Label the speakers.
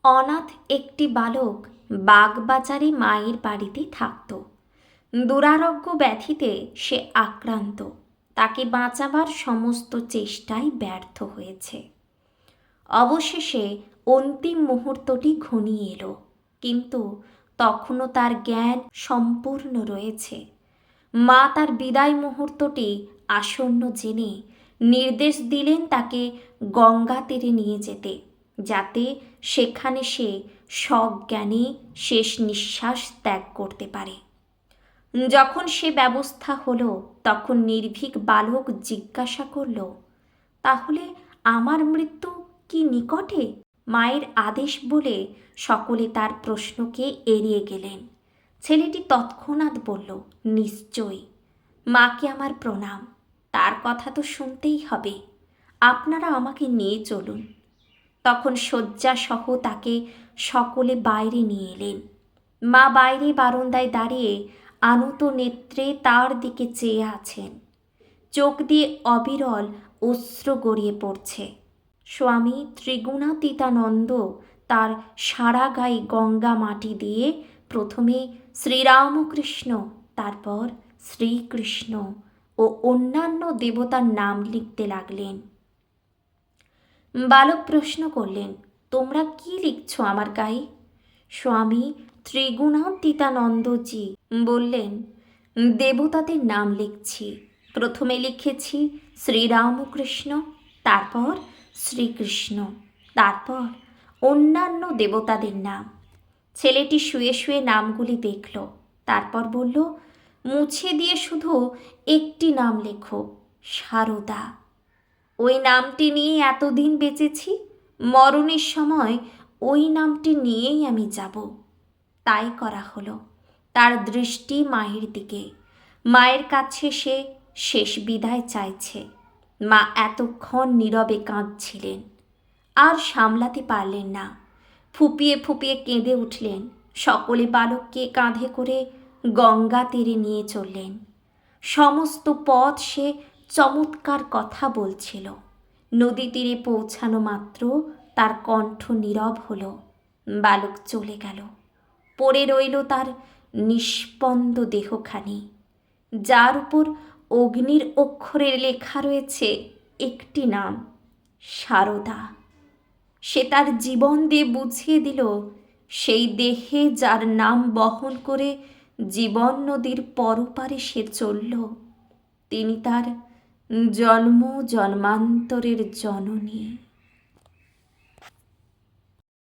Speaker 1: অনাথ একটি বালক বাগবাজারে মায়ের বাড়িতে থাকত। দুরারোগ্য ব্যাধিতে সে আক্রান্ত। তাকে বাঁচাবার সমস্ত চেষ্টাই ব্যর্থ হয়েছে। অবশেষে অন্তিম মুহূর্তটি ঘনিয়ে এলো, কিন্তু তখনও তার জ্ঞান সম্পূর্ণ রয়েছে। মা তার বিদায় মুহূর্তটি আসন্ন জেনে নির্দেশ দিলেন তাকে গঙ্গা তীরে নিয়ে যেতে, যাতে সেখানে সে সজ্ঞানে শেষ নিঃশ্বাস ত্যাগ করতে পারে। যখন সে ব্যবস্থা হলো, তখন নির্ভীক বালক জিজ্ঞাসা করল, তাহলে আমার মৃত্যু কি নিকটে? মায়ের আদেশ বলে সকলে তার প্রশ্নকে এড়িয়ে গেলেন। ছেলেটি তৎক্ষণাৎ বলল, নিশ্চয়ই, মাকে আমার প্রণাম। তার কথা তো শুনতেই হবে, আপনারা আমাকে নিয়ে চলুন। তখন শয্যাসহ তাকে সকলে বাইরে নিয়ে এলেন। মা বাইরে বারান্দায় দাঁড়িয়ে আনুত নেত্রে তার দিকে চেয়ে আছেন। চোখ দিয়ে অবিরল অশ্রু গড়িয়ে পড়ছে। স্বামী ত্রিগুণাতীতানন্দ তার সারা গায়ে গঙ্গা মাটি দিয়ে প্রথমে শ্রীরামকৃষ্ণ, তারপর শ্রীকৃষ্ণ ও অন্যান্য দেবতার নাম লিখতে লাগলেন। বালক প্রশ্ন করলেন, তোমরা কি লিখছ আমার গায়ে? স্বামী ত্রিগুণাতীতানন্দজি বললেন, দেবতাদের নাম লিখছি। প্রথমে লিখেছি শ্রীরামকৃষ্ণ, তারপর শ্রীকৃষ্ণ, তারপর অন্যান্য দেবতাদের নাম। ছেলেটি শুয়ে শুয়ে নামগুলি দেখল, তারপর বলল, মুছে দিয়ে শুধু একটি নাম লেখো, সারদা। ওই নামটি নিয়ে এতদিন বেঁচেছি, মরণের সময় ওই নামটি নিয়েই আমি যাব। তাই করা হলো। তার দৃষ্টি মায়ের দিকে। মায়ের কাছে সে শেষ বিদায় চাইছে। মা এতক্ষণ নীরবে কাঁদছিলেন, আর সামলাতে পারলেন না। ফুপিয়ে ফুপিয়ে কেঁদে উঠলেন। সকলে বালককে কাঁধে করে গঙ্গা তীরে নিয়ে চললেন। সমস্ত পথ সে চমৎকার কথা বলছিল। নদী তীরে পৌঁছানো মাত্র তার কণ্ঠ নীরব হলো। বালক চলে গেল। পড়ে রইল তার নিষ্পন্দ দেহখানি, যার উপর অগ্নির অক্ষরে লেখা রয়েছে একটি নাম, সারদা। সে তার জীবন দিয়ে বুঝিয়ে দিল, সেই দেহে যার নাম বহন করে জীবন নদীর পরপারে সে চলল, তিনি তার জন্ম জন্মান্তরের জননী।